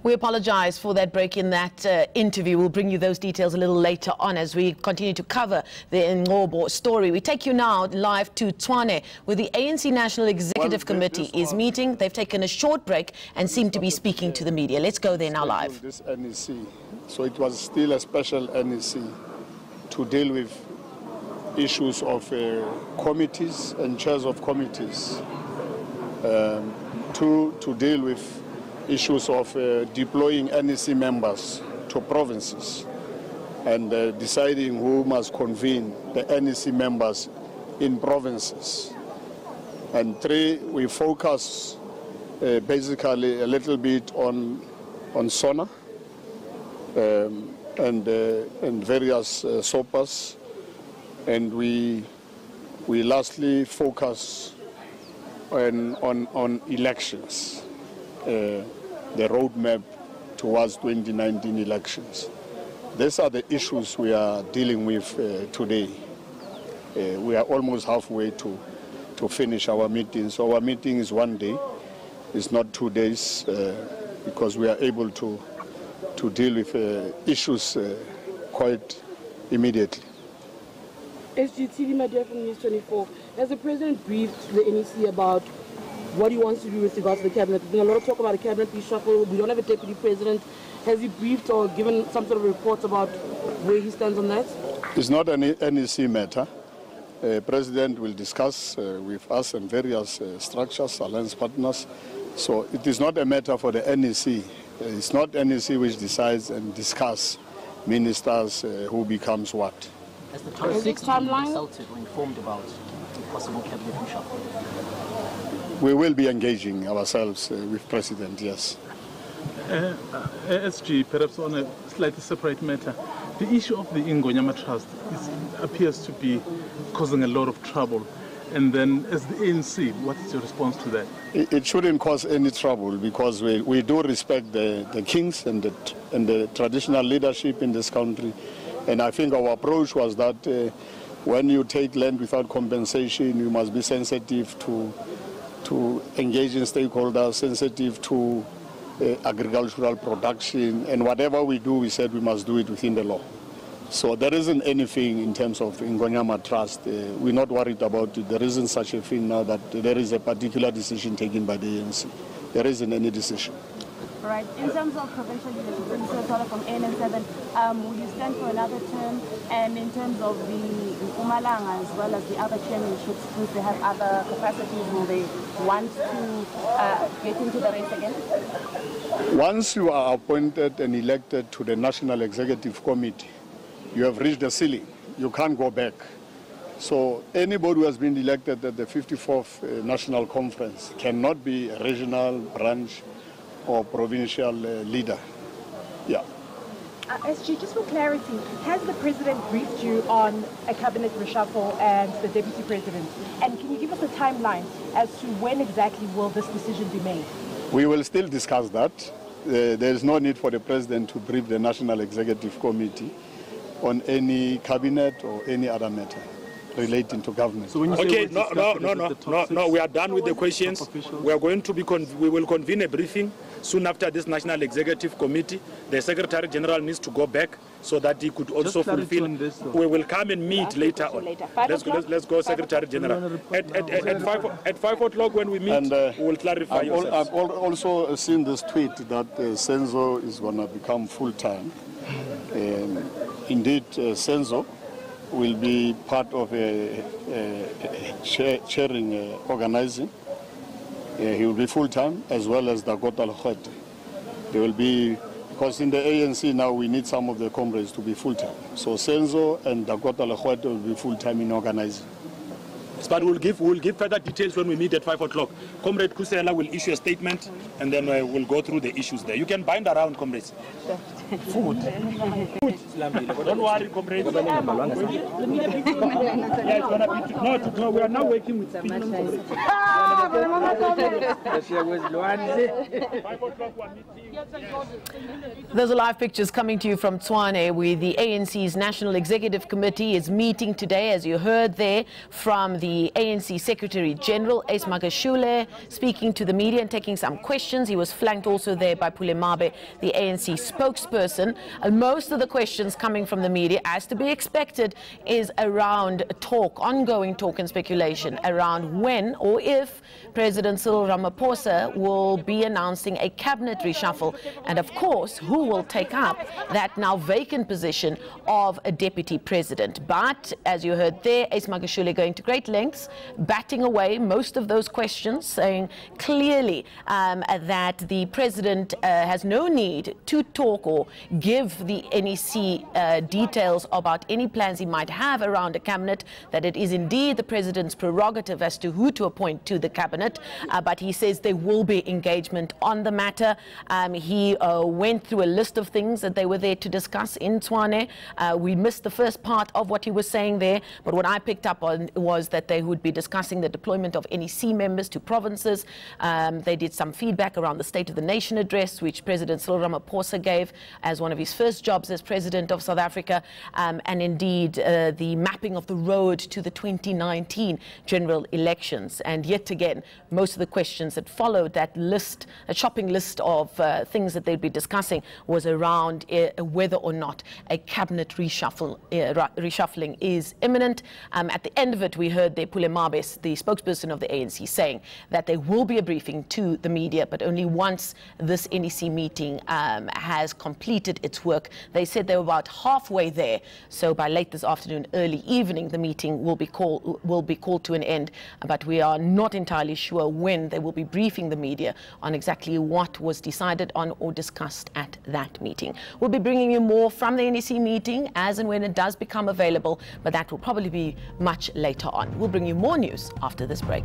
We apologize for that break in that interview. We'll bring you those details a little later on as we continue to cover the Ngcobo story. We take you now live to Tshwane, where the ANC National Executive Committee is meeting. They've taken a short break and seem to be speaking to the media. Let's go there now live. This NEC, so it was still a special NEC to deal with issues of committees and chairs of committees, to deal with issues of deploying NEC members to provinces and deciding who must convene the NEC members in provinces. And three, we focus basically a little bit on SONA and various SOPAs, and we lastly focus on elections, the roadmap towards 2019 elections. These are the issues we are dealing with today. We are almost halfway to finish our meeting. So our meeting is one day, it's not 2 days, because we are able to deal with issues quite immediately. SGTV Media from News 24. Has the President briefed the NEC about what he wants to do with regards to the cabinet? There's been a lot of talk about a cabinet reshuffle. We don't have a deputy president. Has he briefed or given some sort of report about where he stands on that? It's not an NEC matter. President will discuss with us and various structures, alliance partners. So it is not a matter for the NEC. It's not NEC which decides and discuss ministers who becomes what. Has the top 6 been consulted or informed about possible cabinet reshuffle? We will be engaging ourselves with President, yes. SG, perhaps on a slightly separate matter, the issue of the Ingonyama Trust appears to be causing a lot of trouble. And then, as the ANC, what is your response to that? It shouldn't cause any trouble because we do respect the kings and the traditional leadership in this country. And I think our approach was that when you take land without compensation, you must be sensitive to engage in stakeholders, sensitive to agricultural production, and whatever we do, we said we must do it within the law. So there isn't anything in terms of Ingonyama Trust. We're not worried about it. There isn't such a thing now that there is a particular decision taken by the ANC. There isn't any decision. All right. In terms of provincial leadership, from ANN7, will you stand for another term? And in terms of the Mpumalanga as well as the other chairmanships, since they have other capacities, will they want to get into the race again? Once you are appointed and elected to the National Executive Committee, you have reached the ceiling. You can't go back. So anybody who has been elected at the 54th National Conference cannot be a regional branch or provincial leader. Yeah. SG, just for clarity, has the President briefed you on a cabinet reshuffle and the Deputy President? And can you give us a timeline as to when exactly will this decision be made? We will still discuss that. There is no need for the President to brief the National Executive Committee on any cabinet or any other matter relating to government. So okay, no, we are done with the questions. We are going to we will convene a briefing soon after this National Executive Committee. The Secretary General needs to go back so that he could also fulfill. We will come and meet later on. Let's go, Secretary General. At 5 o'clock when we meet, and, we will clarify. I've also seen this tweet that Senzo is going to become full-time. Indeed, Senzo will be part of chairing, organizing. He will be full-time, as well as Dakota Legoete. They will be, because in the ANC now we need some of the comrades to be full-time. So Senzo and Dakota Legoete will be full-time in organizing. But we'll give further details when we meet at 5 o'clock. Comrade Kusela will issue a statement, and then we'll go through the issues there. You can bind around, comrades. Food. Don't worry, comrades. No, we are now working with comrades. 5 o'clock we're meeting. Those are live pictures coming to you from Tshwane, where the ANC's National Executive Committee is meeting today, as you heard there from the ANC Secretary General, Ace Magashule, speaking to the media and taking some questions. questions. He was flanked also there by Pulemabe, the ANC spokesperson. And most of the questions coming from the media, as to be expected, is around ongoing talk and speculation around when or if President Cyril Ramaphosa will be announcing a cabinet reshuffle, and of course who will take up that now vacant position of a deputy president. But as you heard there, Ace Magashule going to great lengths, batting away most of those questions, saying clearly that the president has no need to talk or give the NEC details about any plans he might have around a cabinet, that it is indeed the president's prerogative as to who to appoint to the cabinet, but he says there will be engagement on the matter. He went through a list of things that they were there to discuss in Tshwane. We missed the first part of what he was saying there, but what I picked up on was that they would be discussing the deployment of NEC members to provinces. They did some feedback around the State of the Nation address, which President Cyril Ramaphosa gave as one of his first jobs as President of South Africa, and indeed the mapping of the road to the 2019 general elections. And yet again, most of the questions that followed that list, a shopping list of things that they'd be discussing, was around whether or not a cabinet reshuffling is imminent. At the end of it, we heard the Pulemabe, the spokesperson of the ANC, saying that there will be a briefing to the media, but only once this NEC meeting has completed its work. They said they were about halfway there, so by late this afternoon, early evening, the meeting will be called to an end. But we are not entirely sure when they will be briefing the media on exactly what was decided on or discussed at that meeting. We'll be bringing you more from the NEC meeting as and when it does become available, but that will probably be much later on. We'll bring you more news after this break.